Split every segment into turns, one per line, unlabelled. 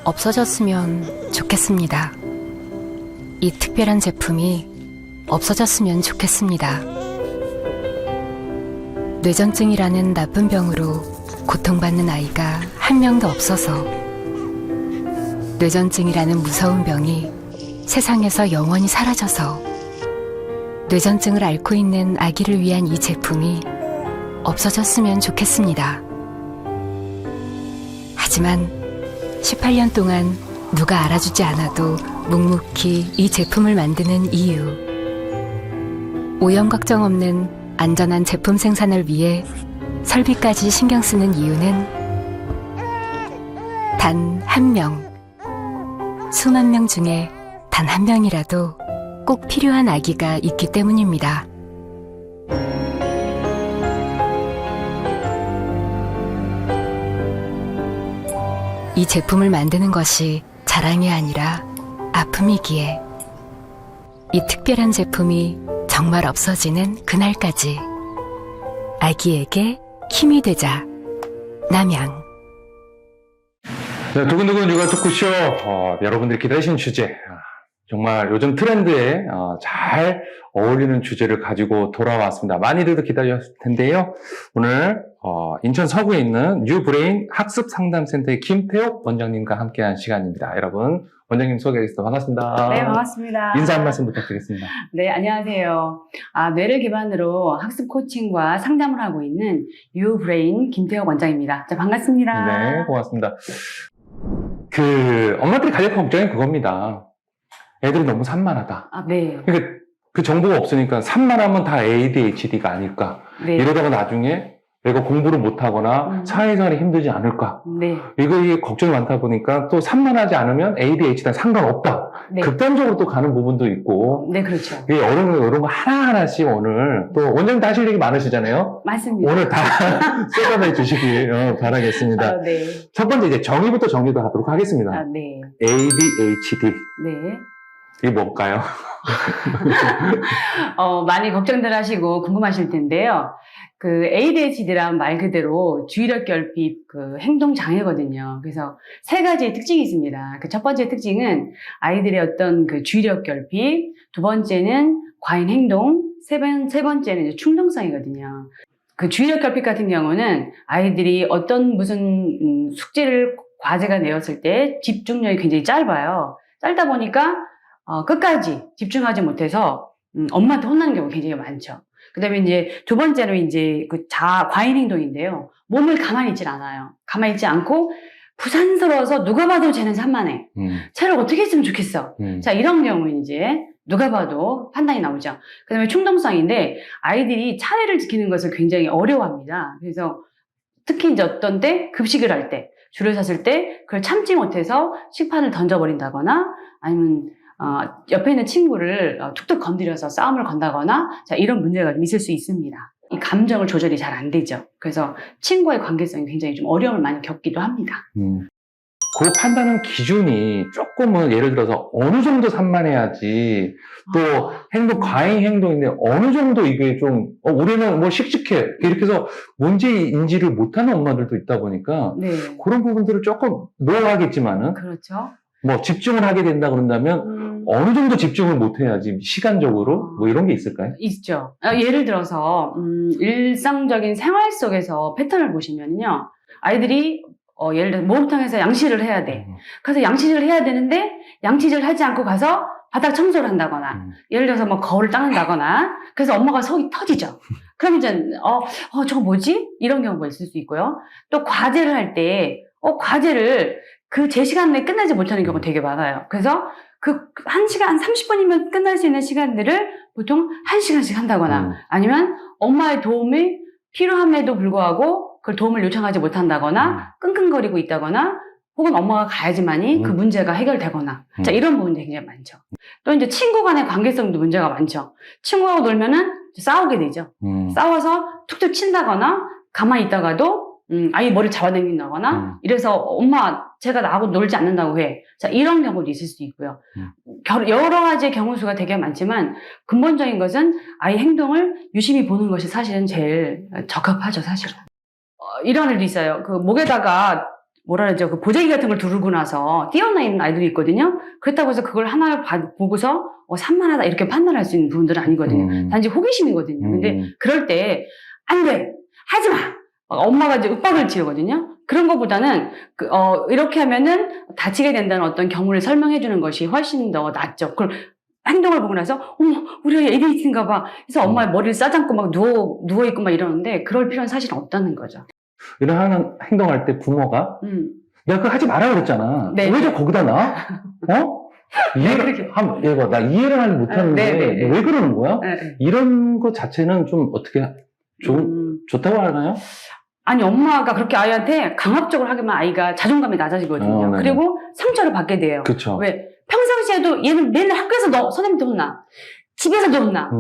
없어졌으면 좋겠습니다. 이 특별한 제품이 없어졌으면 좋겠습니다. 뇌전증이라는 나쁜 병으로 고통받는 아이가 한 명도 없어서 뇌전증이라는 무서운 병이 세상에서 영원히 사라져서 뇌전증을 앓고 있는 아기를 위한 이 제품이 없어졌으면 좋겠습니다. 하지만 18년 동안 누가 알아주지 않아도 묵묵히 이 제품을 만드는 이유, 오염 걱정 없는 안전한 제품 생산을 위해 설비까지 신경 쓰는 이유는 단 한 명, 수만 명 중에 단 한 명이라도 꼭 필요한 아기가 있기 때문입니다. 이 제품을 만드는 것이 자랑이 아니라 아픔이기에 이 특별한 제품이 정말 없어지는 그날까지 아기에게 힘이 되자. 남양.
네, 두근두근 육아 토크쇼, 여러분들이 기다리신 주제, 정말 요즘 트렌드에 잘 어울리는 주제를 가지고 돌아왔습니다. 많이들도 기다렸을 텐데요. 오늘 인천 서구에 있는 뉴브레인 학습상담센터의 김태옥 원장님과 함께한 시간입니다. 여러분, 원장님 소개하겠습니다. 반갑습니다.
네, 반갑습니다.
인사 한 말씀 부탁드리겠습니다.
네, 안녕하세요. 뇌를 기반으로 학습 코칭과 상담을 하고 있는 뉴브레인 김태옥 원장입니다. 자, 반갑습니다.
네, 고맙습니다. 엄마들이 가장 걱정이 그겁니다. 애들이 너무 산만하다.
네.
그러니까 그 정보가 없으니까 산만하면 다 ADHD가 아닐까.
네.
이러다가 나중에 내가 공부를 못하거나 사회생활이 힘들지 않을까.
네.
이게 걱정이 많다 보니까 또 산만하지 않으면 ADHD랑 상관없다.
네.
극단적으로 또 가는 부분도 있고.
네, 그렇죠.
이게 이런 거 하나하나씩 오늘 또 원장님도 하실 얘기 많으시잖아요.
맞습니다.
오늘 다 쏟아내 주시길 바라겠습니다.
네.
첫 번째 이제 정의부터 정리도 하도록 하겠습니다.
네.
ADHD.
네.
이게 뭘까요?
많이 걱정들 하시고 궁금하실 텐데요. ADHD란 말 그대로 주의력 결핍 행동 장애거든요. 그래서 세 가지의 특징이 있습니다. 첫 번째 특징은 아이들의 어떤 주의력 결핍, 두 번째는 과잉 행동, 세 번째는 이제 충동성이거든요. 주의력 결핍 같은 경우는 아이들이 어떤 무슨 숙제를 과제가 내었을 때 집중력이 굉장히 짧아요. 짧다 보니까 끝까지 집중하지 못해서 엄마한테 혼나는 경우가 굉장히 많죠. 그 다음에 이제 두 번째로 이제 과잉 행동인데요. 몸을 가만히 있질 않아요. 가만히 있지 않고 부산스러워서 누가 봐도 쟤는 산만해. 쟤를 어떻게 했으면 좋겠어. 자, 이런 경우는 이제 누가 봐도 판단이 나오죠. 그 다음에 충동성인데 아이들이 차례를 지키는 것을 굉장히 어려워합니다. 그래서 특히 이제 어떤 때 급식을 할 때 줄을 섰을 때 그걸 참지 못해서 식판을 던져버린다거나 아니면 옆에 있는 친구를 툭툭 건드려서 싸움을 건다거나 자, 이런 문제가 좀 있을 수 있습니다. 이 감정을 조절이 잘 안 되죠. 그래서 친구와의 관계성이 굉장히 좀 어려움을 많이 겪기도 합니다.
그 판단은 기준이 조금은 예를 들어서 어느 정도 산만해야지 또 과잉 행동인데 어느 정도 이게 좀 우리는 뭐 씩씩해 이렇게 해서 문제 인지를 못하는 엄마들도 있다 보니까
네.
그런 부분들을 조금 노하겠지만은
그렇죠.
뭐 집중을 하게 된다 그런다면 어느 정도 집중을 못해야지 시간적으로 뭐 이런 게 있을까요?
있죠. 예를 들어서 일상적인 생활 속에서 패턴을 보시면요, 아이들이 예를 들어 목욕탕에서 양치를 해야 돼. 그래서 양치질을 해야 되는데 양치질을 하지 않고 가서 바닥 청소를 한다거나 예를 들어서 뭐 거울을 닦는다거나 그래서 엄마가 속이 터지죠. 그럼 이제 저거 뭐지? 이런 경우가 있을 수 있고요. 또 과제를 할 때 과제를 제 시간 내에 끝내지 못하는 경우가 되게 많아요. 그래서 1시간 30분이면 끝날 수 있는 시간들을 보통 1시간씩 한다거나 아니면 엄마의 도움이 필요함에도 불구하고 그걸 도움을 요청하지 못한다거나 끙끙거리고 있다거나 혹은 엄마가 가야지만이 그 문제가 해결되거나 자, 이런 부분들이 굉장히 많죠. 또 이제 친구 간의 관계성도 문제가 많죠. 친구하고 놀면은 싸우게 되죠. 싸워서 툭툭 친다거나 가만히 있다가도 아이 머리를 잡아당긴다거나 이래서 엄마 제가 나하고 놀지 않는다고 해. 자, 이런 경우도 있을 수 있고요. 여러 가지의 경우 수가 되게 많지만 근본적인 것은 아이 행동을 유심히 보는 것이 사실은 제일 적합하죠, 사실은. 이런 일도 있어요. 목에다가 뭐라 그러죠? 그 보자기 같은 걸 두르고 나서 뛰어나 있는 아이들이 있거든요. 그렇다고 해서 그걸 하나 보고서 산만하다 이렇게 판단할 수 있는 부분들은 아니거든요. 단지 호기심이거든요. 근데 그럴 때 안 돼! 하지 마! 엄마가 이제 윽박을 지르거든요. 그런 것보다는 이렇게 하면은 다치게 된다는 어떤 경우를 설명해 주는 것이 훨씬 더 낫죠. 그걸 행동을 보고 나서 어머 우리 아이 ADHD인가 봐. 그래서 엄마의 머리를 싸잡고 막 누워있고 막 이러는데 그럴 필요는 사실은 없다는 거죠.
이런 행동할 때 부모가 내가 그거 하지 말라 그랬잖아.
네.
왜 저 거기다 놔? 나 이해를 하지 못하는데
네.
왜 그러는 거야?
네.
이런 것 자체는 좀 어떻게 좋다고 하나요?
아니 엄마가 그렇게 아이한테 강압적으로 하기만 아이가 자존감이 낮아지거든요.
네네.
그리고 상처를 받게 돼요.
그쵸.
왜? 평상시에도 얘는 맨날 학교에서 선생님한테 혼나. 집에서도 혼나.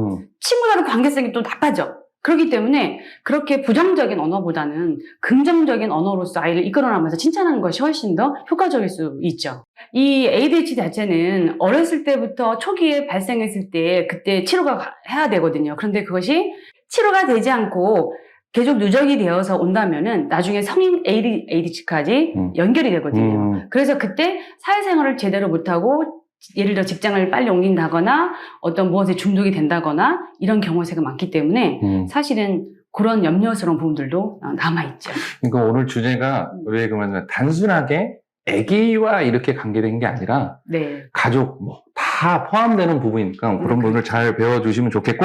친구들하고 관계성이 또 나빠져. 그렇기 때문에 그렇게 부정적인 언어보다는 긍정적인 언어로서 아이를 이끌어나면서 칭찬하는 것이 훨씬 더 효과적일 수 있죠. 이 ADHD 자체는 어렸을 때부터 초기에 발생했을 때 그때 치료가 해야 되거든요. 그런데 그것이 치료가 되지 않고 계속 누적이 되어서 온다면은 나중에 성인 ADHD까지 연결이 되거든요. 그래서 그때 사회생활을 제대로 못하고 예를 들어 직장을 빨리 옮긴다거나 어떤 무엇에 중독이 된다거나 이런 경우가 많기 때문에 사실은 그런 염려스러운 부분들도 남아있죠.
그러니까 오늘 주제가 왜 그러면 단순하게 아기와 이렇게 관계된 게 아니라
네.
가족 다 포함되는 부분이니까 그런 부분을 잘 배워주시면 좋겠고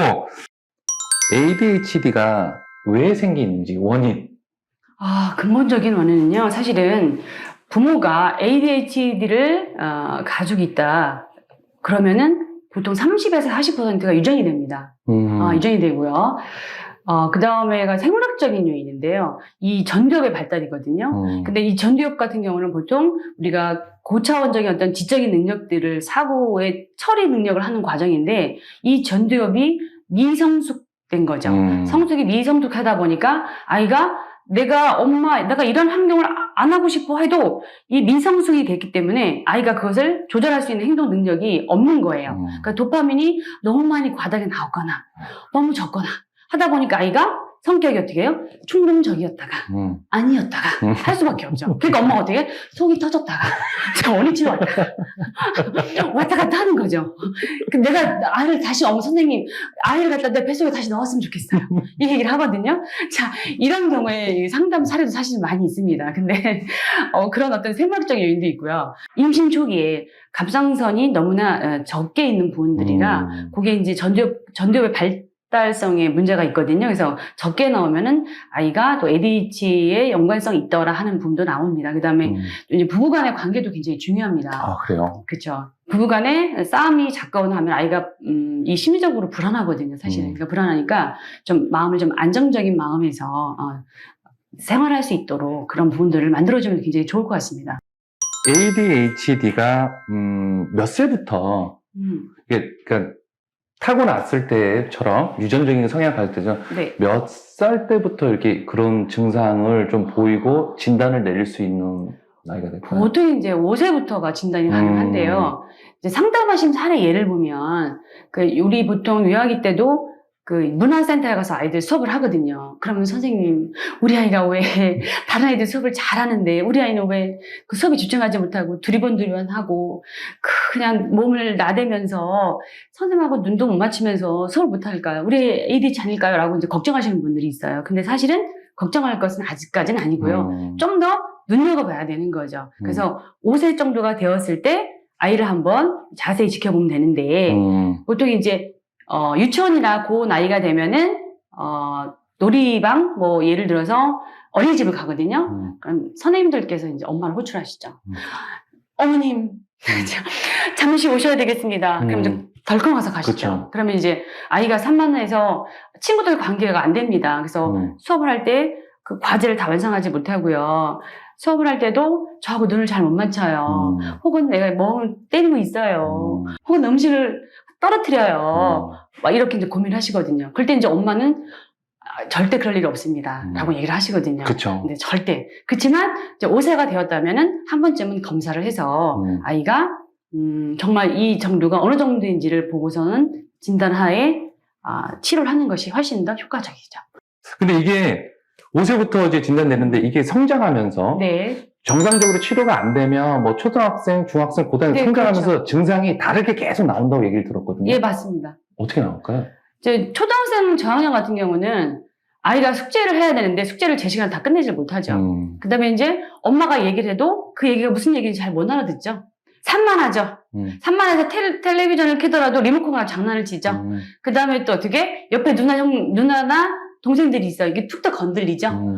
ADHD가 왜 생기는지 원인.
근본적인 원인은요. 사실은 부모가 ADHD를 가지고 있다. 그러면은 보통 30에서 40%가 유전이 됩니다. 유전이 되고요. 그 다음에가 생물학적인 요인인데요. 이 전두엽의 발달이거든요. 근데 이 전두엽 같은 경우는 보통 우리가 고차원적인 어떤 지적인 능력들을 사고의 처리 능력을 하는 과정인데 이 전두엽이 미성숙된 거죠. 성숙이 미성숙하다 보니까 아이가 내가 이런 환경을 안 하고 싶어 해도 이 미성숙이 됐기 때문에 아이가 그것을 조절할 수 있는 행동 능력이 없는 거예요. 그러니까 도파민이 너무 많이 과다하게 나오거나 너무 적거나 하다 보니까 아이가 성격이 어떻게 해요? 충동적이었다가 아니었다가 할 수밖에 없죠. 그러니까 엄마가 어떻게 해? 속이 터졌다가 어린이집 왔다 갔다 하는 거죠. 내가 아이를 다시 선생님 아이를 갖다 내 뱃속에 다시 넣었으면 좋겠어요. 이 얘기를 하거든요. 자, 이런 경우에 상담 사례도 사실 많이 있습니다. 근데 그런 어떤 생물학적인 요인도 있고요. 임신 초기에 갑상선이 너무나 적게 있는 부분들이라 그게 이제 전두엽의 발달성에 문제가 있거든요. 그래서 적게 나오면은 아이가 또 ADHD에 연관성이 있더라 하는 부분도 나옵니다. 그 다음에 이제 부부간의 관계도 굉장히 중요합니다.
그래요?
그렇죠. 부부간에 싸움이 잦거나 하면 아이가 이 심리적으로 불안하거든요. 사실은. 그러니까 불안하니까 좀 마음을 좀 안정적인 마음에서 생활할 수 있도록 그런 부분들을 만들어주면 굉장히 좋을 것 같습니다.
ADHD가 몇 살부터 그러니까 타고났을 때처럼 유전적인 성향 가질 때죠.
네.
몇 살 때부터 이렇게 그런 증상을 좀 보이고 진단을 내릴 수 있는 나이가 될까요?
보통 이제 5세부터가 진단이 가능한데요. 이제 상담하신 사례 예를 보면 우리 보통 유아기 때도 문화센터에 가서 아이들 수업을 하거든요. 그러면 선생님, 우리 아이가 왜 다른 아이들 수업을 잘하는데 우리 아이는 왜 그 수업에 집중하지 못하고 두리번두리번하고 그냥 몸을 나대면서 선생님하고 눈도 못 맞추면서 수업을 못할까요? 우리 ADHD 아닐까요? 라고 이제 걱정하시는 분들이 있어요. 근데 사실은 걱정할 것은 아직까지는 아니고요. 좀 더 눈여겨봐야 되는 거죠. 그래서 5세 정도가 되었을 때 아이를 한번 자세히 지켜보면 되는데 보통 이제 유치원이나 그 나이가 되면은, 놀이방, 예를 들어서 어린이집을 가거든요. 그럼 선생님들께서 이제 엄마를 호출하시죠. 어머님, 잠시 오셔야 되겠습니다. 그럼 이제 덜컹 와서 가시죠.
그쵸.
그러면 이제 아이가 산만해서 친구들 관계가 안 됩니다. 그래서 수업을 할 때 그 과제를 다 완성하지 못하고요. 수업을 할 때도 저하고 눈을 잘 못 맞춰요. 혹은 내가 멍을 때리고 있어요. 혹은 음식을 떨어뜨려요. 막 이렇게 이제 고민을 하시거든요. 그럴 때 이제 엄마는 절대 그럴 일이 없습니다. 라고 얘기를 하시거든요.
그쵸.
근데 절대. 그렇지만 이제 5세가 되었다면은 한 번쯤은 검사를 해서 아이가 정말 이 정도가 어느 정도인지를 보고서는 진단하에 치료를 하는 것이 훨씬 더 효과적이죠.
근데 이게 5세부터 이제 진단되는데 이게 성장하면서
네.
정상적으로 치료가 안 되면 뭐 초등학생, 중학생, 고등학생
네,
성장하면서
그렇죠. 증상이
증상이 다르게 계속 나온다고 얘기를 들었거든요.
예, 맞습니다.
어떻게 나올까요?
이제 초등학생 저학년 같은 경우는 아이가 숙제를 해야 되는데 숙제를 제 시간에 다 끝내질 못하죠. 그 다음에 이제 엄마가 얘기를 해도 그 얘기가 무슨 얘기인지 잘 못 알아듣죠. 산만하죠. 산만해서 텔레비전을 켜더라도 리모컨과 장난을 치죠. 그 다음에 또 어떻게 옆에 누나나 동생들이 있어. 이게 툭툭 건들리죠.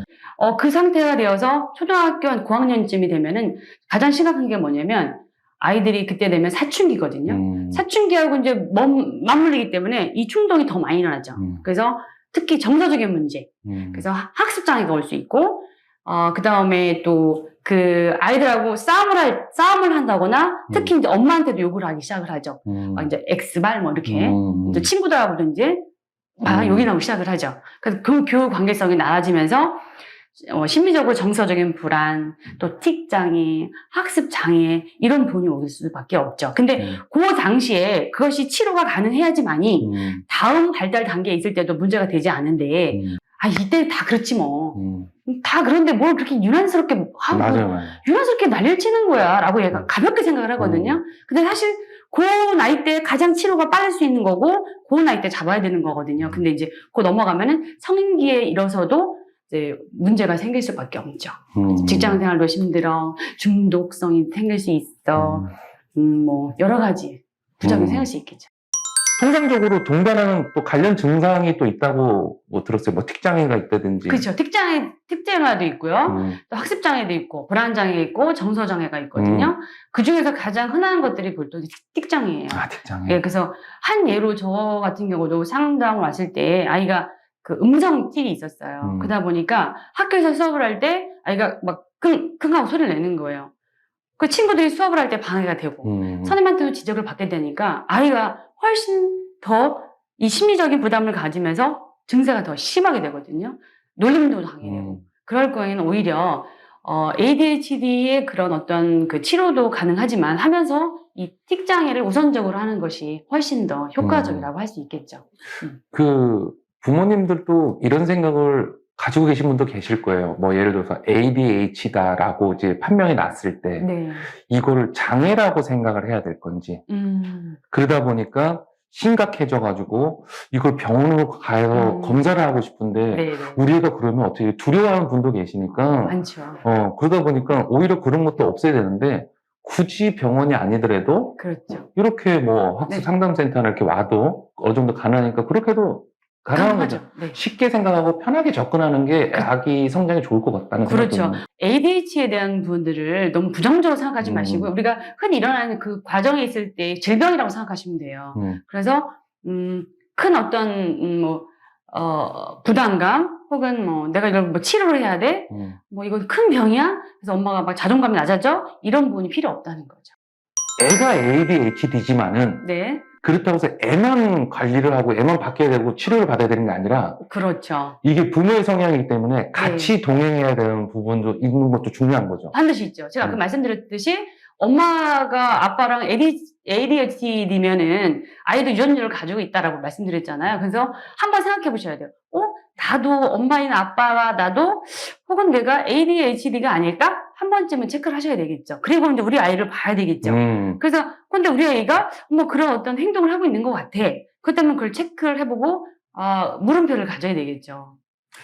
그 상태가 되어서 초등학교 한 고학년쯤이 되면은 가장 심각한 게 뭐냐면 아이들이 그때 되면 사춘기거든요. 사춘기하고 이제 맞물리기 때문에 이 충동이 더 많이 일어나죠. 그래서 특히 정서적인 문제, 그래서 학습장애가 올 수 있고, 그 다음에 또 그 아이들하고 싸움을 한다거나 특히 이제 엄마한테도 욕을 하기 시작을 하죠. 이제 X발 뭐 이렇게 이제 친구들하고도 이제 욕이 나오기 시작을 하죠. 그래서 그 교육 관계성이 나아지면서 심리적으로 정서적인 불안, 또 틱장애, 학습장애 이런 부분이 올 수밖에 없죠. 근데 그 당시에 그것이 치료가 가능해야지만이 다음 발달 단계에 있을 때도 문제가 되지 않은데 이때 다 그렇지 뭐. 다 그런데 뭘 그렇게 유난스럽게 하고
맞아요.
유난스럽게 난리를 치는 거야 라고 얘가 가볍게 생각을 하거든요. 근데 사실 그 나이 때 가장 치료가 빠를 수 있는 거고 그 나이 때 잡아야 되는 거거든요. 근데 이제 그 넘어가면은 성인기에 이뤄서도 이제 문제가 생길 수밖에 없죠. 직장 생활도 힘들어, 중독성이 생길 수 있어, 뭐 여러 가지 부작용이 생길 수 있겠죠.
통상적으로 동반하는 또 관련 증상이 또 있다고 뭐 들었어요. 뭐 틱장애가 있다든지.
그렇죠. 틱장애도 있고요. 또 학습장애도 있고, 불안장애 있고, 정서장애가 있거든요. 그 중에서 가장 흔한 것들이 보통 틱장애예요.
틱장애.
예, 그래서 한 예로 저 같은 경우도 상담을 왔을 때 아이가 그 음성 틱이 있었어요. 그러다 보니까 학교에서 수업을 할 때 아이가 막 킁킁하고 소리를 내는 거예요. 그 친구들이 수업을 할 때 방해가 되고 선생님한테도 지적을 받게 되니까 아이가 훨씬 더 이 심리적인 부담을 가지면서 증세가 더 심하게 되거든요. 놀림도 당해내고. 그럴 경우에는 오히려 ADHD의 그런 어떤 그 치료도 가능하지만 하면서 이 틱장애를 우선적으로 하는 것이 훨씬 더 효과적이라고 할 수 있겠죠.
그 부모님들도 이런 생각을 가지고 계신 분도 계실 거예요. 뭐 예를 들어서 ADHD다라고 이제 판명이 났을 때
네.
이거를 장애라고 생각을 해야 될 건지 그러다 보니까 심각해져가지고 이걸 병원으로 가서 검사를 하고 싶은데
네네.
우리 애가 그러면 어떻게 두려워하는 분도 계시니까
많죠.
그러다 보니까 오히려 그런 것도 없애야 되는데 굳이 병원이 아니더라도
그렇죠.
이렇게 뭐 학습
네.
상담센터나 이렇게 와도 어느 정도 가능하니까 그렇게 해도 가능한 거죠.
네.
쉽게 생각하고 편하게 접근하는 게 아기 성장에 좋을 것 같다는
그렇죠.
생각이 듭니다.
ADHD에 대한 부분들을 너무 부정적으로 생각하지 마시고 우리가 흔히 일어나는 그 과정에 있을 때 질병이라고 생각하시면 돼요. 그래서 큰 어떤 부담감 혹은 뭐 내가 이걸 뭐 치료를 해야 돼? 뭐 이건 큰 병이야? 그래서 엄마가 막 자존감이 낮아져? 이런 부분이 필요 없다는 거죠.
애가 ADHD지만은
네.
그렇다고 해서 애만 관리를 하고 애만 받게 되고 치료를 받아야 되는 게 아니라
그렇죠.
이게 부모의 성향이기 때문에 같이 동행해야 되는 부분도 있는 것도 중요한 거죠.
반드시 있죠. 제가 아까 말씀드렸듯이 엄마가 아빠랑 ADHD면은 아이도 유전자를 가지고 있다라고 말씀드렸잖아요. 그래서 한번 생각해 보셔야 돼요. 나도 엄마인 아빠와 나도 혹은 내가 ADHD가 아닐까? 한 번쯤은 체크를 하셔야 되겠죠. 그리고 이제 우리 아이를 봐야 되겠죠. 그래서 근데 우리 아이가 뭐 그런 어떤 행동을 하고 있는 것 같아. 그렇다면 그걸 체크를 해보고 물음표를 가져야 되겠죠.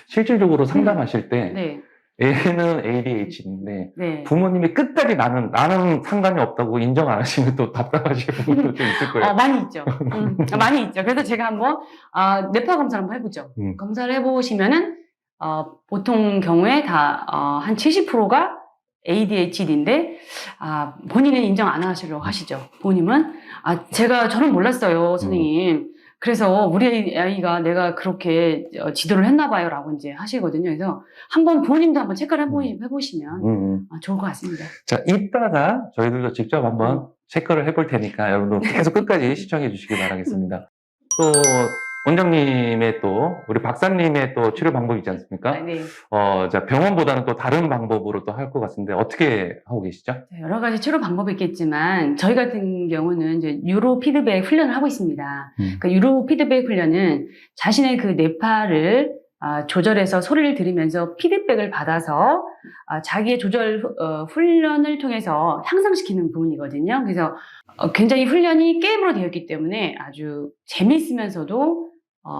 실질적으로 상담하실 때
네.
애는 ADHD인데
네.
부모님이 끝까지 나는 상관이 없다고 인정 안 하시면 또 답답하실 부분도 좀 있을 거예요.
많이 있죠. 많이 있죠. 그래서 제가 한번 뇌파 검사를 한번 해보죠. 검사를 해보시면은 보통 경우에 다 한 70%가 ADHD인데 본인은 인정 안 하시려고 하시죠. 부모님은 저는 몰랐어요, 선생님. 그래서 우리 아이가 내가 그렇게 지도를 했나 봐요 라고 이제 하시거든요. 그래서 한번 부모님도 한번 체크를 해보시면 좋을 것 같습니다.
자, 이따가 저희들도 직접 한번 체크를 해볼 테니까 여러분들 계속 끝까지 시청해 주시기 바라겠습니다. 또 원장님의 또 우리 박사님의 또 치료 방법이 있지 않습니까?
네.
자, 병원보다는 또 다른 방법으로 또 할 것 같은데 어떻게 하고 계시죠?
여러 가지 치료 방법이 있겠지만 저희 같은 경우는 이제 유로 피드백 훈련을 하고 있습니다. 그 유로 피드백 훈련은 자신의 그 뇌파를 조절해서 소리를 들으면서 피드백을 받아서 자기의 조절 훈련을 통해서 향상시키는 부분이거든요. 그래서 굉장히 훈련이 게임으로 되어 있기 때문에 아주 재미있으면서도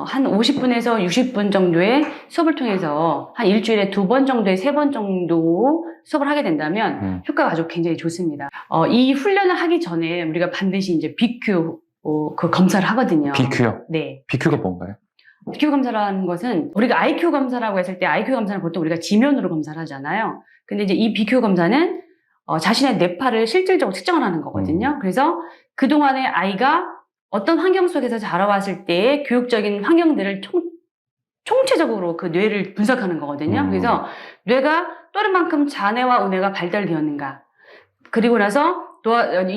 한 50분에서 60분 정도의 수업을 통해서 한 일주일에 2번 정도에 3번 정도 수업을 하게 된다면 효과가 아주 굉장히 좋습니다. 이 훈련을 하기 전에 우리가 반드시 이제 BQ 그 검사를 하거든요.
BQ요?
네.
BQ가 뭔가요?
BQ 검사라는 것은 우리가 IQ 검사라고 했을 때 IQ 검사는 보통 우리가 지면으로 검사를 하잖아요. 근데 이제 이 BQ 검사는 자신의 뇌파를 실질적으로 측정을 하는 거거든요. 그래서 그동안에 아이가 어떤 환경 속에서 자라왔을 때의 교육적인 환경들을 총체적으로 그 뇌를 분석하는 거거든요. 그래서 뇌가 또래만큼 자뇌와 우뇌가 발달되었는가, 그리고 나서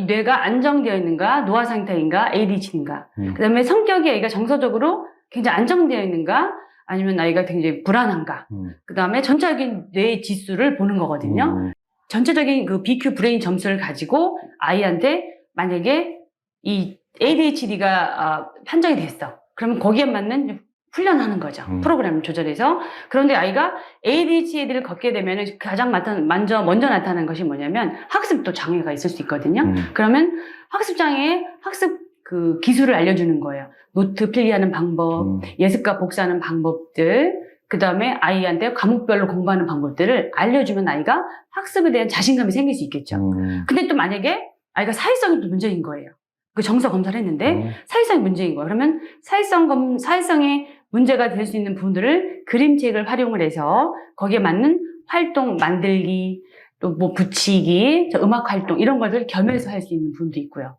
뇌가 안정되어 있는가, 노화 상태인가, ADHD인가, 그 다음에 성격이 아이가 정서적으로 굉장히 안정되어 있는가, 아니면 아이가 굉장히 불안한가, 그 다음에 전체적인 뇌의 지수를 보는 거거든요. 전체적인 그 BQ 브레인 점수를 가지고 아이한테 만약에 이 ADHD가 판정이 됐어. 그러면 거기에 맞는 훈련하는 거죠. 프로그램을 조절해서. 그런데 아이가 ADHD를 겪게 되면 가장 먼저 나타나는 것이 뭐냐면 학습도 장애가 있을 수 있거든요. 그러면 학습 장애의 학습 그 기술을 알려주는 거예요. 노트 필기하는 방법, 예습과 복사하는 방법들, 그 다음에 아이한테 과목별로 공부하는 방법들을 알려주면 아이가 학습에 대한 자신감이 생길 수 있겠죠. 근데 또 만약에 아이가 사회성이 또 문제인 거예요. 그 정서 검사를 했는데 사회성이 문제인 거예요. 그러면 사회성에 문제가 될 수 있는 부분들을 그림책을 활용을 해서 거기에 맞는 활동 만들기, 또 뭐 붙이기, 음악 활동 이런 것을 겸해서 할 수 있는 부분도 있고요.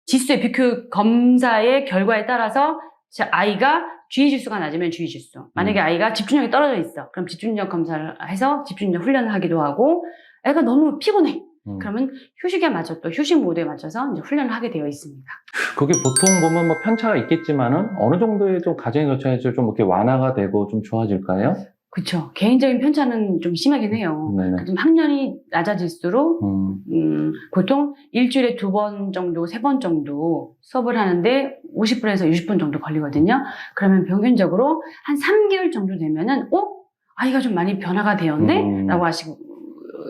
지수의 BQ 검사의 결과에 따라서 아이가 주의 지수가 낮으면 주의 지수, 만약에 아이가 집중력이 떨어져 있어, 그럼 집중력 검사를 해서 집중력 훈련을 하기도 하고, 애가 너무 피곤해, 그러면 휴식에 맞춰 또 휴식 모드에 맞춰서 이제 훈련을 하게 되어 있습니다.
그게 보통 보면 뭐 편차가 있겠지만은 어느 정도의 좀 가정에 거쳐야지 좀 이렇게 완화가 되고 좀 좋아질까요?
그렇죠. 개인적인 편차는 좀 심하긴 해요. 좀 학년이 낮아질수록 보통 일주일에 2번 정도, 3번 정도 수업을 하는데 50분에서 60분 정도 걸리거든요. 그러면 평균적으로 한 3개월 정도 되면은 아이가 좀 많이 변화가 되었네? 라고 하시고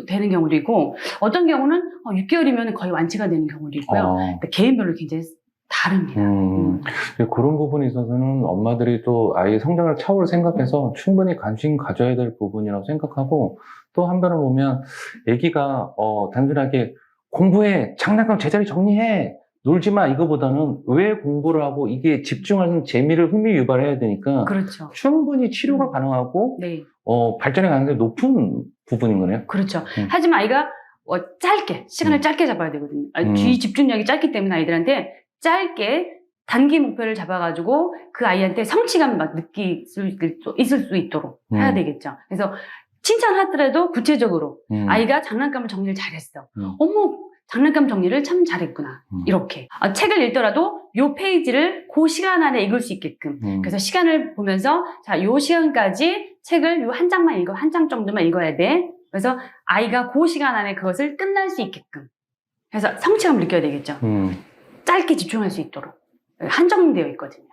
되는 경우도 있고, 어떤 경우는 6개월이면 거의 완치가 되는 경우도 있고요. 그러니까 개인별로 굉장히 다릅니다.
그런 부분에 있어서는 엄마들이 또 아이의 성장을 차후를 생각해서 충분히 관심 가져야 될 부분이라고 생각하고, 또 한편으로 보면 아기가 단순하게 공부해, 장난감 제자리 정리해, 놀지 마, 이거보다는 왜 공부를 하고 이게 집중하는 재미를 흥미 유발해야 되니까
그렇죠.
충분히 치료가 가능하고
네.
발전의 가능성이 높은 부분인 거네요.
그렇죠. 하지만 아이가 짧게 시간을 짧게 잡아야 되거든요. 주의 집중력이 짧기 때문에 아이들한테 짧게 단기 목표를 잡아가지고 그 아이한테 성취감을 막 느낄 수 있을 수 있도록 해야 되겠죠. 그래서 칭찬하더라도 구체적으로 아이가 장난감을 정리를 잘했어. 어머, 장난감 정리를 참 잘했구나. 이렇게. 책을 읽더라도 요 페이지를 그 시간 안에 읽을 수 있게끔. 그래서 시간을 보면서 자, 요 시간까지 책을 요 한 장만 읽어, 한 장 정도만 읽어야 돼. 그래서 아이가 그 시간 안에 그것을 끝날 수 있게끔. 그래서 성취감을 느껴야 되겠죠. 짧게 집중할 수 있도록 한정되어 있거든요.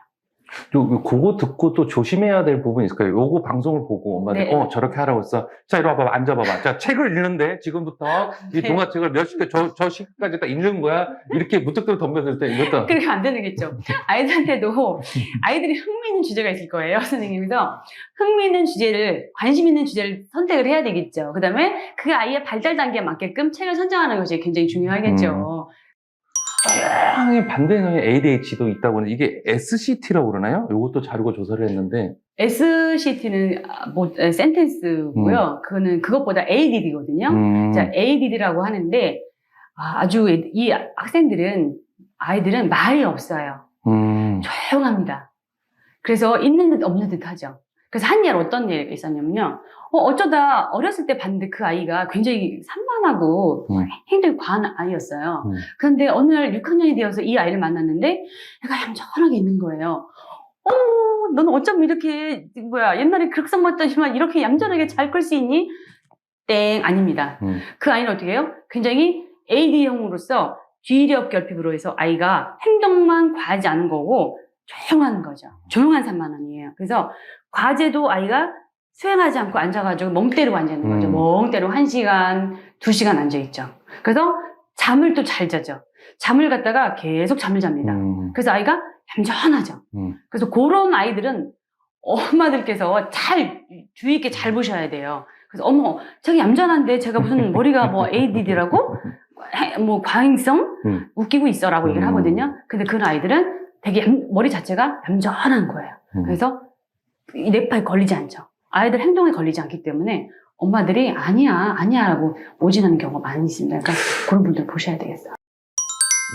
그거 듣고 또 조심해야 될 부분이 있을까요? 요거 방송을 보고 엄마들이 저렇게 하라고 했어. 자, 이리 와봐, 앉아봐봐. 자, 책을 읽는데 지금부터 이 동화책을 몇 시까지 저 시까지 딱 읽는 거야. 이렇게 무턱대고 덤벼들 때 이것도
그렇게 안 되겠죠. 아이들한테도 아이들이 흥미있는 주제가 있을 거예요, 선생님께서. 흥미있는 주제를, 관심 있는 주제를 선택을 해야 되겠죠. 그 다음에 그 아이의 발달 단계에 맞게끔 책을 선정하는 것이 굉장히 중요하겠죠.
다양하게 반대의 ADHD도 있다고 하는데 이게 SCT라고 그러나요? 이것도 자료가 조사를 했는데
SCT는 센텐스고요. 그것보다 ADD거든요. 자, ADD라고 하는데 아주 이 아이들은 말이 없어요. 조용합니다. 그래서 있는 듯 없는 듯 하죠. 그래서 한 일 어떤 일이 있었냐면요. 어쩌다 어렸을 때 봤는데 그 아이가 굉장히 산만하고 행동이 과한 아이였어요. 그런데 어느 날 6학년이 되어서 이 아이를 만났는데 애가 얌전하게 있는 거예요. 너는 어쩜 이렇게 옛날에 그렇게 맞더니만 이렇게 얌전하게 잘 끌 수 있니? 땡, 아닙니다. 그 아이는 어떻게 해요? 굉장히 AD형으로서 주의력 결핍으로 해서 아이가 행동만 과하지 않은 거고 조용한 거죠. 조용한 산만함이에요. 그래서 과제도 아이가 수행하지 않고 앉아가지고 멍 때리고 앉아있는 거죠. 멍 때리고 1시간, 2시간 앉아있죠. 그래서 잠을 또 잘 자죠. 잠을 갖다가 계속 잠을 잡니다. 그래서 아이가 얌전하죠. 그래서 그런 아이들은 엄마들께서 주의 있게 잘 보셔야 돼요. 그래서 어머, 저기 얌전한데 제가 무슨 머리가 뭐 ADD라고? 뭐 과잉성? 웃기고 있어라고 얘기를 하거든요. 근데 그런 아이들은 되게 머리 자체가 얌전한 거예요. 그래서 이 뇌파에 걸리지 않죠. 아이들 행동에 걸리지 않기 때문에 엄마들이 아니야 라고 오진하는 경우가 많이 있습니다. 그러니까 그런 분들 보셔야 되겠어요.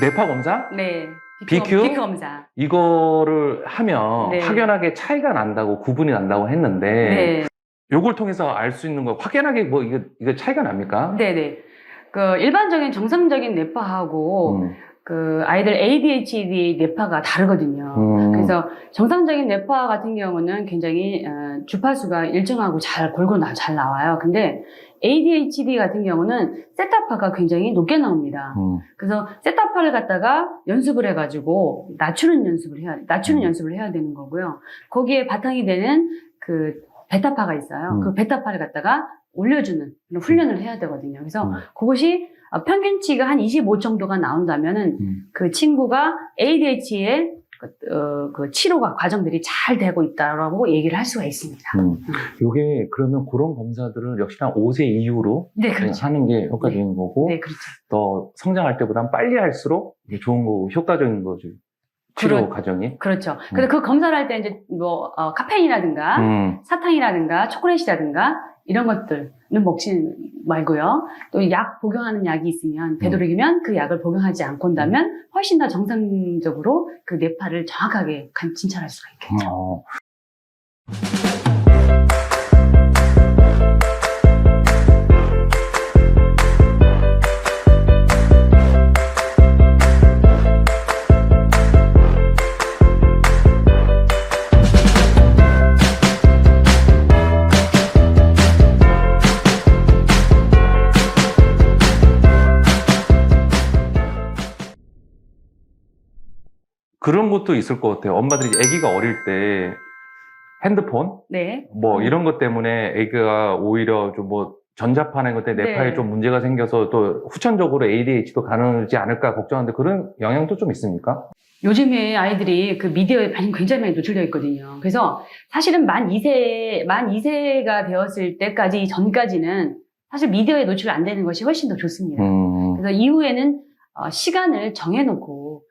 뇌파 검사?
네.
BQ?
BQ 검사.
이거를 하면
네.
확연하게 차이가 난다고, 구분이 난다고 했는데,
네.
요걸 통해서 알 수 있는 거, 확연하게 뭐, 이거 차이가 납니까?
네네. 그 일반적인 정상적인 뇌파하고 그 아이들 ADHD 뇌파가 다르거든요. 그래서 정상적인 뇌파 같은 경우는 굉장히 주파수가 일정하고 골고루 잘 나와요. 근데 ADHD 같은 경우는 세타파가 굉장히 높게 나옵니다. 그래서 세타파를 갖다가 연습을 해가지고 낮추는 연습을 해야 되는 거고요. 거기에 바탕이 되는 그 베타파가 있어요. 그 베타파를 갖다가 올려주는 그런 훈련을 해야 되거든요. 그래서 그것이 평균치가 한 25 정도가 나온다면은 그 친구가 ADHD의 그 치료가 과정들이 잘 되고 있다라고 얘기를 할 수가 있습니다.
요게 그러면 그런 검사들을 역시나 5세 이후로
네, 그렇죠.
하는 게 효과적인 거고,
네, 그렇죠.
더 성장할 때보단 빨리 할수록 이게 좋은 거고, 효과적인 거죠. 치료 과정이.
그렇죠. 근데 그 검사를 할 때 이제 뭐 카페인이라든가 사탕이라든가 초콜릿이라든가 이런 것들은 먹지 말고요. 또 약 복용하는 약이 있으면 되도록이면 그 약을 복용하지 않고 온다면 훨씬 더 정상적으로 그 뇌파를 정확하게 진찰할 수가 있겠죠.
그런 것도 있을 것 같아요. 엄마들이 아기가 어릴 때 핸드폰?
네.
뭐 이런 것 때문에 아기가 오히려 좀 뭐 전자파는 것때 뇌파에
네.
좀 문제가 생겨서 또 후천적으로 ADHD도 가능하지 않을까 걱정하는데 그런 영향도 좀 있습니까?
요즘에 아이들이 그 미디어에 굉장히 많이 노출되어 있거든요. 그래서 사실은 만 2세가 되었을 때까지 전까지는 사실 미디어에 노출 안 되는 것이 훨씬 더 좋습니다. 그래서 이후에는 시간을 정해놓고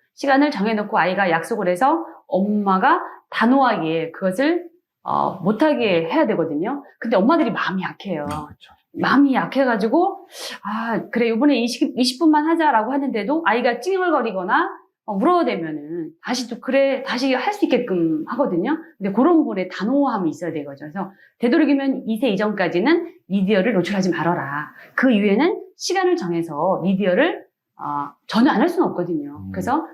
아이가 약속을 해서 엄마가 단호하게 그것을 못하게 해야 되거든요. 근데 엄마들이 마음이 약해요.
그렇죠.
마음이 약해가지고 그래 이번에 20분만 하자라고 하는데도 아이가 찡얼거리거나 울어대면은 다시 할 수 있게끔 하거든요. 근데 그런 부분에 단호함이 있어야 되거든요. 그래서 되도록이면 2세 이전까지는 미디어를 노출하지 말아라. 그 이후에는 시간을 정해서 미디어를 전혀 안 할 수는 없거든요. 그래서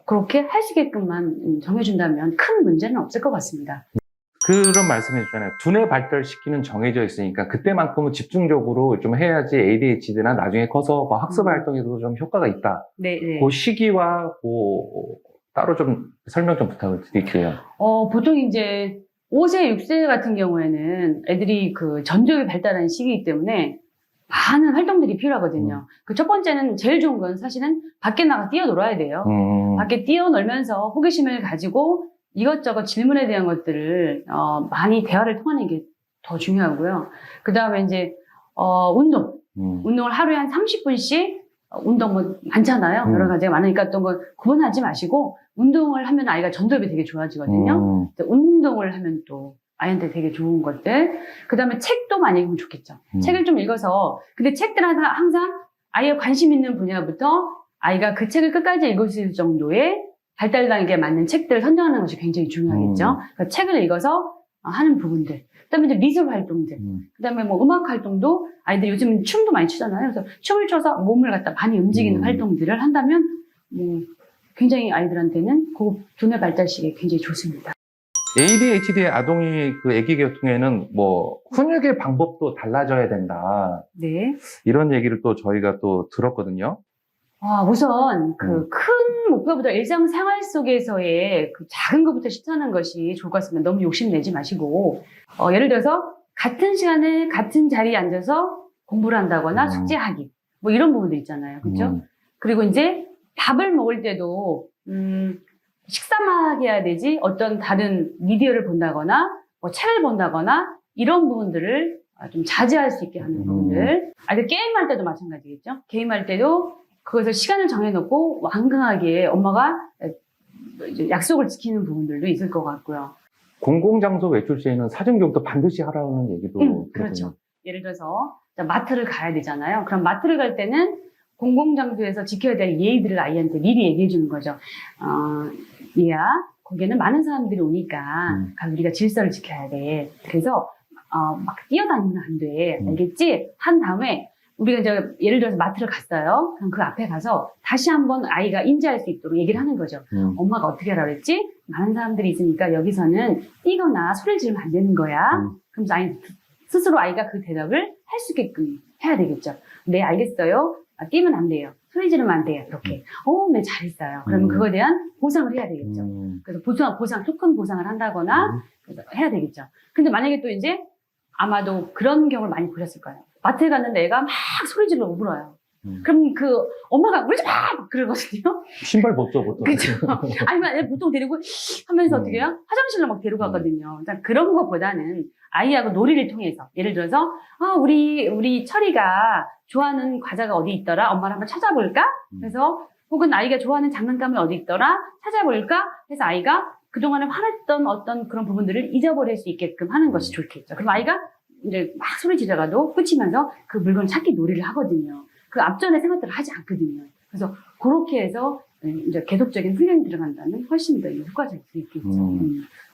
그렇게 할 수 있게끔만 정해준다면 큰 문제는 없을 것 같습니다.
그런 말씀 해주잖아요. 두뇌 발달시키는 정해져 있으니까 그때만큼은 집중적으로 좀 해야지 ADHD나 나중에 커서 뭐 학습 활동에도 좀 효과가 있다.
네.
그 시기와 따로 좀 설명 좀 부탁을 드릴게요.
보통 이제 5세, 6세 같은 경우에는 애들이 그 전두엽이 발달하는 시기이기 때문에 많은 활동들이 필요하거든요. 그 첫 번째는 제일 좋은 건 사실은 밖에 나가 뛰어놀아야 돼요. 밖에 뛰어놀면서 호기심을 가지고 이것저것 질문에 대한 것들을 많이 대화를 통하는 게 더 중요하고요. 그 다음에 이제 운동을 하루에 한 30분씩 운동 뭐 많잖아요. 여러 가지가 많으니까 또 뭐 구분하지 마시고 운동을 하면 아이가 전두엽이 되게 좋아지거든요. 운동을 하면 또 아이한테 되게 좋은 것들. 그 다음에 책도 많이 읽으면 좋겠죠. 책을 좀 읽어서 근데 책들은 항상 아이가 관심 있는 분야부터 아이가 그 책을 끝까지 읽을 수 있을 정도의 발달 단계에 맞는 책들을 선정하는 것이 굉장히 중요하겠죠. 그러니까 책을 읽어서 하는 부분들. 그다음에 이제 미술 활동들. 그다음에 뭐 음악 활동도 아이들이 요즘 춤도 많이 추잖아요. 그래서 춤을 춰서 몸을 갖다 많이 움직이는 활동들을 한다면 굉장히 아이들한테는 그 두뇌 발달 시기에 굉장히 좋습니다.
ADHD의 아동이 그 아기 계통에는 뭐 훈육의 방법도 달라져야 된다.
네.
이런 얘기를 또 저희가 또 들었거든요.
우선 그 큰 목표보다 일상생활 속에서의 그 작은 것부터 시작하는 것이 좋을 것 같습니다. 너무 욕심내지 마시고, 예를 들어서 같은 시간에 같은 자리에 앉아서 공부를 한다거나 숙제하기, 뭐 이런 부분들 있잖아요. 그렇죠? 그리고 이제 밥을 먹을 때도 식사만 하게 해야 되지 어떤 다른 미디어를 본다거나 뭐 책을 본다거나 이런 부분들을 좀 자제할 수 있게 하는 부분들. 게임할 때도 마찬가지겠죠. 게임할 때도 그것을 시간을 정해놓고 완강하게 엄마가 이제 약속을 지키는 부분들도 있을 것 같고요.
공공장소 외출 시에는 사전교육도 반드시 하라는 얘기도
그렇죠. 예를 들어서 마트를 가야 되잖아요. 그럼 마트를 갈 때는 공공장소에서 지켜야 될 예의들을 아이한테 미리 얘기해 주는 거죠. 얘야, 거기에는 많은 사람들이 오니까 우리가 질서를 지켜야 돼. 그래서 막 뛰어다니면 안 돼. 알겠지? 한 다음에 우리가 이제 예를 들어서 마트를 갔어요. 그럼 그 앞에 가서 다시 한번 아이가 인지할 수 있도록 얘기를 하는 거죠. 엄마가 어떻게 하라 그랬지? 많은 사람들이 있으니까 여기서는 뛰거나 소리를 지르면 안 되는 거야. 그러면서 스스로 아이가 그 대답을 할 수 있게끔 해야 되겠죠. 네, 알겠어요. 뛰면 안 돼요. 소리 지르면 안 돼요. 이렇게. 네, 잘했어요. 그러면 그거에 대한 보상을 해야 되겠죠. 그래서 토큰 보상을 한다거나 그래서 해야 되겠죠. 근데 만약에 또 이제 아마도 그런 경우를 많이 보셨을 거예요. 마트에 갔는데 애가 막 소리 지르고 울어요. 그럼 그 엄마가 울지 마! 그러거든요.
신발 벗죠, 보통.
그렇죠. 아니면 보통 데리고 하면서 어떻게 해요? 화장실로 막 데리고 가거든요. 그런 것보다는 아이하고 놀이를 통해서 예를 들어서 우리 철이가 좋아하는 과자가 어디 있더라? 엄마를 한번 찾아볼까? 그래서 혹은 아이가 좋아하는 장난감이 어디 있더라? 찾아볼까? 해서 아이가 그동안에 화냈던 어떤 그런 부분들을 잊어버릴 수 있게끔 하는 것이 좋겠죠. 그럼 아이가 이제 막 소리 지르다가도 끝이면서 그 물건 찾기 놀이를 하거든요. 그 앞전에 생각들을 하지 않거든요. 그래서 그렇게 해서 이제 계속적인 훈련이 들어간다면 훨씬 더 효과적일 수 있겠죠.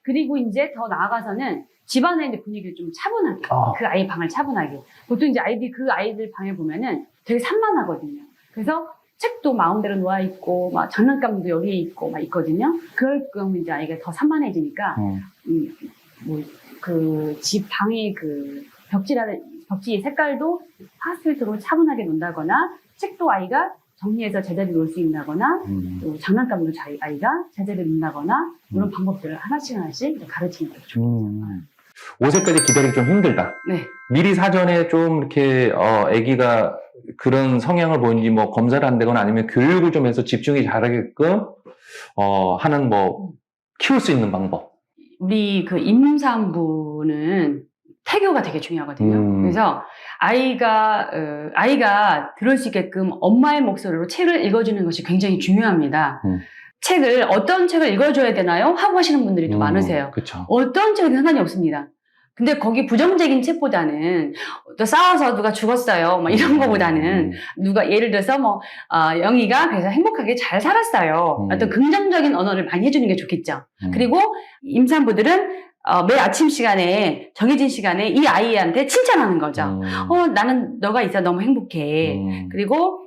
그리고 이제 더 나아가서는 집안의 이제 분위기를 좀 차분하게, 그 아이 방을 차분하게. 보통 이제 그 아이들 방에 보면은 되게 산만하거든요. 그래서 책도 마음대로 놓아있고, 막 장난감도 여기에 있고, 막 있거든요. 그럴 경우 이제 아이가 더 산만해지니까, 그 집 방의 그 벽지의 색깔도 파스텔토로 차분하게 놓는다거나, 책도 아이가 정리해서 제자리에 놓을 수 있다거나, 또 장난감으로 아이가 제자리에 놓는다거나, 이런 방법들을 하나씩 가르치는 게 좋겠죠.
5세까지 기다리기 좀 힘들다.
네.
미리 사전에 좀 이렇게 아기가 그런 성향을 보이는지 뭐 검사를 한다거나 아니면 교육을 좀 해서 집중이 잘하게끔 하는 뭐 키울 수 있는 방법.
우리 그 임산부는 태교가 되게 중요하거든요. 그래서 아이가 들을 수 있게끔 엄마의 목소리로 책을 읽어주는 것이 굉장히 중요합니다. 어떤 책을 읽어줘야 되나요? 하고 하시는 분들이 또 많으세요.
그쵸.
어떤 책은 상관이 없습니다. 근데 거기 부정적인 책보다는 또 싸워서 누가 죽었어요. 막 이런 거보다는 누가 예를 들어서 영희가 그래서 행복하게 잘 살았어요. 어떤 긍정적인 언어를 많이 해주는 게 좋겠죠. 그리고 임산부들은 매일 아침 시간에 정해진 시간에 이 아이한테 칭찬하는 거죠. 나는 너가 있어 너무 행복해. 그리고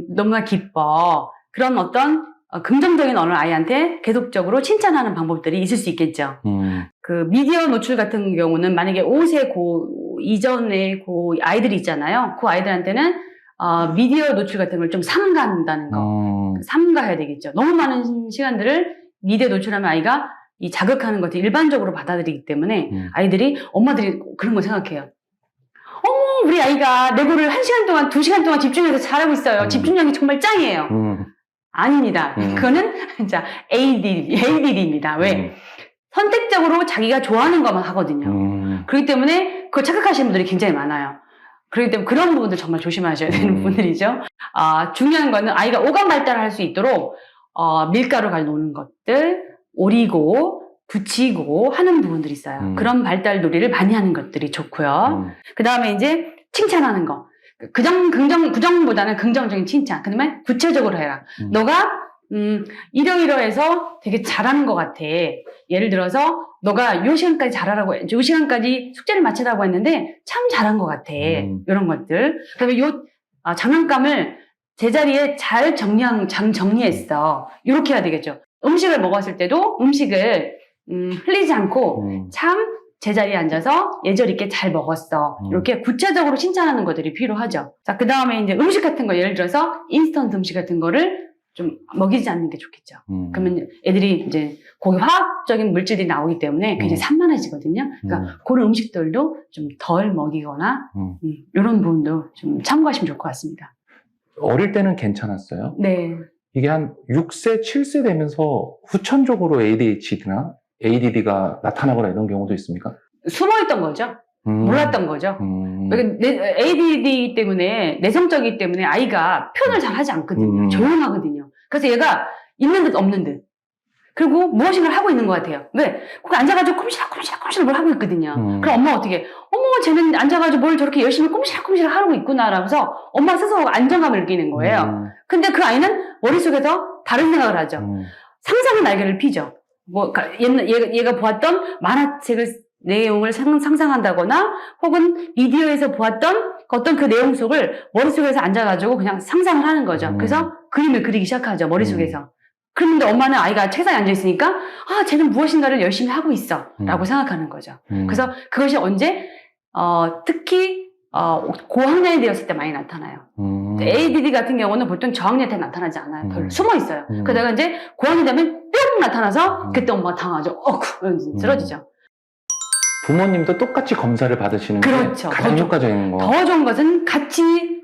너무나 기뻐. 그런 어떤 긍정적인 언어를 아이한테 계속적으로 칭찬하는 방법들이 있을 수 있겠죠. 그 미디어 노출 같은 경우는 만약에 5세 이전에 아이들이 있잖아요. 그 아이들한테는 미디어 노출 같은 걸 좀 삼가한다는 거. 삼가해야 되겠죠. 너무 많은 시간들을 미디어 노출하면 아이가 이 자극하는 것을 일반적으로 받아들이기 때문에 아이들이 엄마들이 그런 거 생각해요. 어머 우리 아이가 레고를 1시간 동안 2시간 동안 집중해서 잘하고 있어요. 집중력이 정말 짱이에요. 아닙니다. 그거는 진짜 ADD입니다. 왜? 선택적으로 자기가 좋아하는 것만 하거든요. 그렇기 때문에 그걸 착각하시는 분들이 굉장히 많아요. 그렇기 때문에 그런 부분들 정말 조심하셔야 되는 분들이죠. 중요한 거는 아이가 오감 발달할 수 있도록 밀가루 가져오는 것들, 오리고, 붙이고 하는 부분들이 있어요. 그런 발달 놀이를 많이 하는 것들이 좋고요. 그 다음에 이제 칭찬하는 거. 부정보다는 긍정적인 칭찬. 그다음에 구체적으로 해라. 너가 이러이러해서 되게 잘하는 것 같아. 예를 들어서 너가 요 시간까지 요 시간까지 숙제를 마치라고 했는데 참 잘한 것 같아. 이런 것들. 그다음에 장난감을 제자리에 잘 정리했어. 이렇게 해야 되겠죠. 음식을 먹었을 때도 음식을 흘리지 않고 참 제자리에 앉아서 예절 있게 잘 먹었어. 이렇게 구체적으로 칭찬하는 것들이 필요하죠. 자, 그 다음에 이제 음식 같은 거, 예를 들어서 인스턴트 음식 같은 거를 좀 먹이지 않는 게 좋겠죠. 그러면 애들이 이제 거기 화학적인 물질이 나오기 때문에 굉장히 산만해지거든요. 그러니까 그런 음식들도 좀 덜 먹이거나 이런 부분도 좀 참고하시면 좋을 것 같습니다.
어릴 때는 괜찮았어요.
네.
이게 한 6세, 7세 되면서 후천적으로 ADHD나 ADD가 나타나거나 이런 경우도 있습니까?
숨어있던 거죠. 몰랐던 거죠. ADD 때문에, 내성적이기 때문에 아이가 표현을 잘 하지 않거든요. 조용하거든요. 그래서 얘가 있는 듯 없는 듯. 그리고 무엇인가를 하고 있는 것 같아요. 왜? 거기 앉아가지고 꼼시락꼼시락 뭘 하고 있거든요. 그럼 엄마가 어떻게, 어머, 쟤는 앉아가지고 뭘 저렇게 열심히 꼼시락꼼시락 하고 있구나라면서 엄마 스스로 안정감을 느끼는 거예요. 근데 그 아이는 머릿속에서 다른 생각을 하죠. 상상의 날개를 피죠. 뭐, 얘가 보았던 만화책을 내용을 상상한다거나 혹은 미디어에서 보았던 어떤 그 내용 속을 머릿속에서 앉아가지고 그냥 상상을 하는 거죠. 그래서 그림을 그리기 시작하죠. 머릿속에서. 그런데 엄마는 아이가 책상에 앉아있으니까 아, 쟤는 무엇인가를 열심히 하고 있어 라고 생각하는 거죠. 그래서 그것이 언제 특히 고학년이 되었을 때 많이 나타나요. ADD 같은 경우는 보통 저학년 때 나타나지 않아요. 별로 숨어 있어요. 그러다가 이제 고학년 되면 뿅 나타나서 그때 엄마가 당하죠. 쓰러지죠.
부모님도 똑같이 검사를 받으시는
그렇죠.
게 가장 효과적인 거.
더 좋은 것은 같이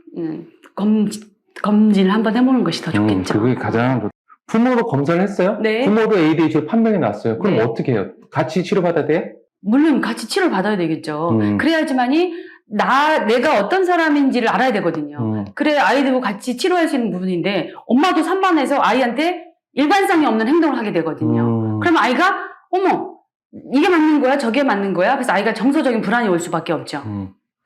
검진을 한번 해보는 것이 더 좋겠죠.
그게 가장 부모도 검사를 했어요?
네.
부모도 ADHD 판명이 났어요. 그럼
네.
어떻게 해요? 같이 치료받아야 돼요?
물론 같이 치료를 받아야 되겠죠. 그래야지만이 내가 어떤 사람인지를 알아야 되거든요. 그래 아이들과 같이 치료할 수 있는 부분인데 엄마도 산만해서 아이한테 일관성이 없는 행동을 하게 되거든요. 그러면 아이가 어머 이게 맞는 거야? 저게 맞는 거야? 그래서 아이가 정서적인 불안이 올 수밖에 없죠.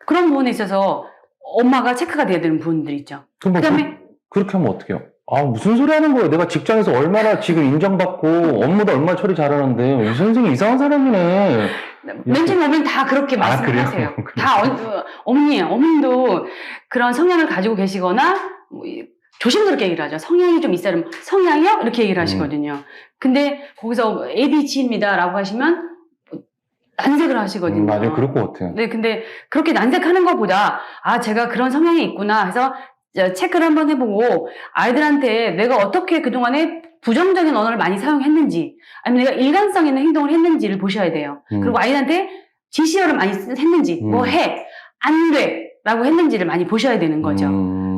그런 부분에 있어서 엄마가 체크가 돼야 되는 부분들이 있죠.
그다음에 그렇게 하면 어떻게 해요? 아, 무슨 소리 하는 거예요? 내가 직장에서 얼마나 지금 인정받고 업무도 얼마나 처리 잘하는데 이 선생님 이상한 사람이네.
맨 처음 오면 다 그렇게 말씀하세요. 다 어머님도 그런 성향을 가지고 계시거나 조심스럽게 얘기를 하죠. 성향이 좀 있어요. 성향이요? 이렇게 얘기를 하시거든요. 근데 거기서 ADHD입니다 라고 하시면 난색을 하시거든요.
맞아요. 그럴 것 같아요.
네, 근데 그렇게 난색하는 것보다 아, 제가 그런 성향이 있구나 해서 체크를 한번 해보고 아이들한테 내가 어떻게 그동안에 부정적인 언어를 많이 사용했는지 아니면 내가 일관성 있는 행동을 했는지를 보셔야 돼요. 그리고 아이들한테 지시어를 많이 했는지 뭐 해, 안 돼 라고 했는지를 많이 보셔야 되는 거죠.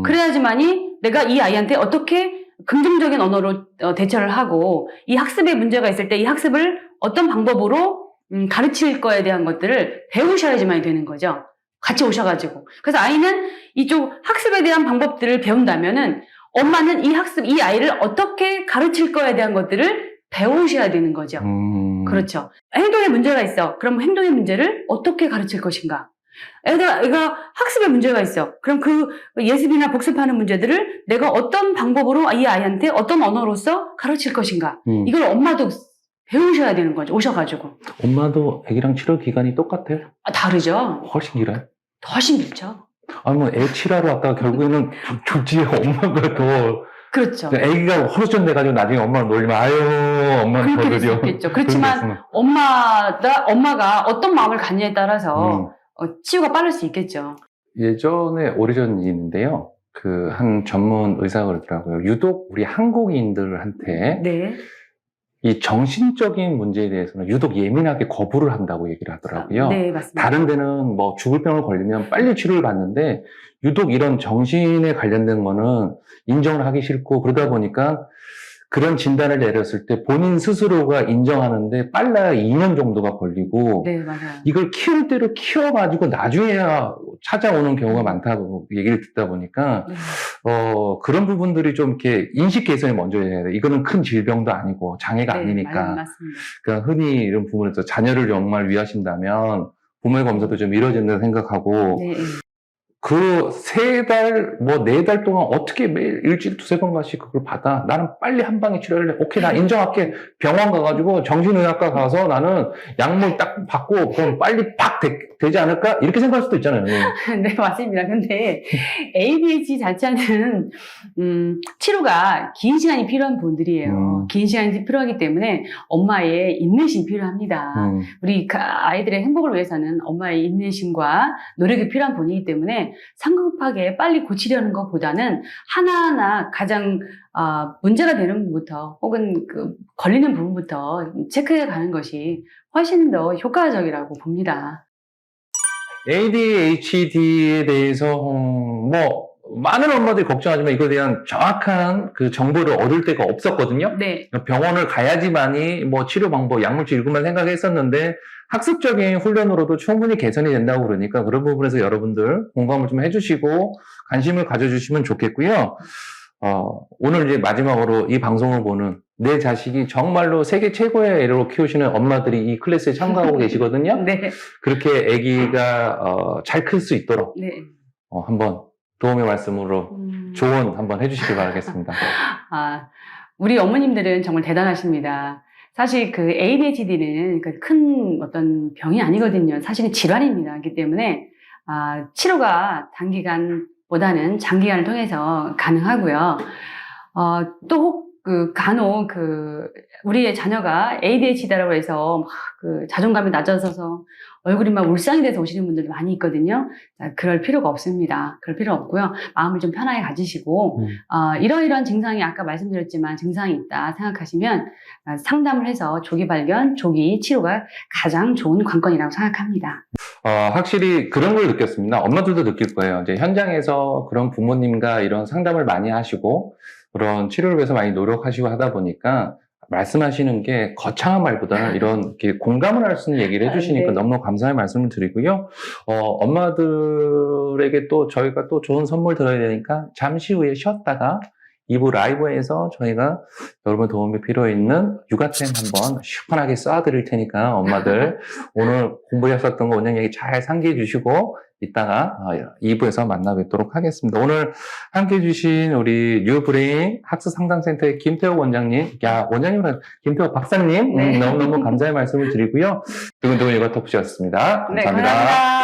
그래야지만이 내가 이 아이한테 어떻게 긍정적인 언어로 대처를 하고 이 학습에 문제가 있을 때 이 학습을 어떤 방법으로 가르칠 거에 대한 것들을 배우셔야지만이 되는 거죠. 같이 오셔가지고. 그래서 아이는 이쪽 학습에 대한 방법들을 배운다면은 엄마는 이 아이를 어떻게 가르칠 거에 대한 것들을 배우셔야 되는 거죠. 그렇죠. 행동에 문제가 있어. 그럼 행동의 문제를 어떻게 가르칠 것인가? 애가 학습에 문제가 있어. 그럼 그 예습이나 복습하는 문제들을 내가 어떤 방법으로 이 아이한테 어떤 언어로서 가르칠 것인가? 이걸 엄마도 배우셔야 되는 거죠. 오셔가지고.
엄마도 애기랑 치료 기간이 똑같아요?
다르죠.
훨씬 길어요?
훨씬 길죠.
아니 뭐 애 치료하러 왔다가 결국에는 좋지 엄마가 더
그렇죠.
애기가 허루전 돼가지고 나중에 엄마를 놀리면 아유 엄마는
그렇게 될 수 있겠죠. 그렇지만 엄마가 어떤 마음을 갖냐에 따라서 치유가 빠를 수 있겠죠.
예전에 오래전 일인데요. 그 한 전문 의사가 그러더라고요. 유독 우리 한국인들한테
네.
이 정신적인 문제에 대해서는 유독 예민하게 거부를 한다고 얘기를 하더라고요.
네, 맞습니다.
다른 데는 뭐 죽을 병을 걸리면 빨리 치료를 받는데 유독 이런 정신에 관련된 거는 인정을 하기 싫고 그러다 보니까 그런 진단을 내렸을 때 본인 스스로가 인정하는데 빨라야 2년 정도가 걸리고
네, 맞아요.
이걸 키울 대로 키워가지고 나중에야 찾아오는 경우가 많다고 얘기를 듣다 보니까 그런 부분들이 좀 이렇게 인식 개선이 먼저 해야 돼. 이거는 큰 질병도 아니고 장애가
네,
아니니까.
맞습니다.
그러니까 흔히 이런 부분에서 자녀를 정말 위하신다면 부모의 검사도 좀 이루어진다고 생각하고
네.
그 3달, 뭐 4달 동안 어떻게 매일 일주일에 2-3번씩 그걸 받아? 나는 빨리 한 방에 치료를 해. 오케이, 나 인정할게. 병원 가가지고 정신의학과 가서 나는 약물 딱 받고 그럼 빨리 팍 되지 않을까? 이렇게 생각할 수도 있잖아요.
네, 맞습니다. 근데 ADHD 자체는 치료가 긴 시간이 필요한 분들이에요. 긴 시간이 필요하기 때문에 엄마의 인내심이 필요합니다. 우리 아이들의 행복을 위해서는 엄마의 인내심과 노력이 필요한 분이기 때문에 성급하게 빨리 고치려는 것보다는 하나하나 가장 문제가 되는 부분부터 혹은 그 걸리는 부분부터 체크해 가는 것이 훨씬 더 효과적이라고 봅니다.
ADHD에 대해서 뭐 많은 엄마들이 걱정하지만 이거에 대한 정확한 그 정보를 얻을 데가 없었거든요.
네.
병원을 가야지만이 뭐 치료 방법, 약물치 이것만 생각했었는데 학습적인 훈련으로도 충분히 개선이 된다고 그러니까 그런 부분에서 여러분들 공감을 좀 해주시고 관심을 가져주시면 좋겠고요. 오늘 이제 마지막으로 이 방송을 보는 내 자식이 정말로 세계 최고의 애를 키우시는 엄마들이 이 클래스에 참가하고 계시거든요.
네.
그렇게 아기가 잘 클 수 있도록
네.
한번 도움의 말씀으로 조언 한번 해주시길 바라겠습니다.
우리 어머님들은 정말 대단하십니다. 사실 그 ADHD는 큰 어떤 병이 아니거든요. 사실은 질환입니다. 그렇기 때문에 치료가 단기간보다는 장기간을 통해서 가능하고요. 또 간혹 우리의 자녀가 ADHD라고 해서 막 자존감이 낮아져서 얼굴이 막 울상이 돼서 오시는 분들도 많이 있거든요. 그럴 필요가 없습니다. 그럴 필요 없고요. 마음을 좀 편하게 가지시고 이러이러한 증상이 아까 말씀드렸지만 증상이 있다 생각하시면 상담을 해서 조기 발견, 조기 치료가 가장 좋은 관건이라고 생각합니다.
확실히 그런 걸 느꼈습니다. 엄마들도 느낄 거예요. 이제 현장에서 그런 부모님과 이런 상담을 많이 하시고 그런 치료를 위해서 많이 노력하시고 하다 보니까 말씀하시는 게 거창한 말보다는 이런 이렇게 공감을 할 수 있는 얘기를 해주시니까
네.
너무너무 감사의 말씀을 드리고요. 엄마들에게 또 저희가 또 좋은 선물 드려야 되니까 잠시 후에 쉬었다가 2부 라이브에서 저희가 여러분 도움이 필요 있는 육아템 한번 시원하게 쏴드릴 테니까 엄마들 오늘 공부하셨던 거 원장님 얘기 잘 상기해 주시고 이따가 2부에서 만나 뵙도록 하겠습니다. 오늘 함께 해주신 우리 뉴브레인 학습상담센터의 김태호 원장님, 원장님은 김태호 박사님,
네.
너무너무 감사의 말씀을 드리고요. 두근두근 육아 토크쇼였습니다. 감사합니다.
네, 감사합니다.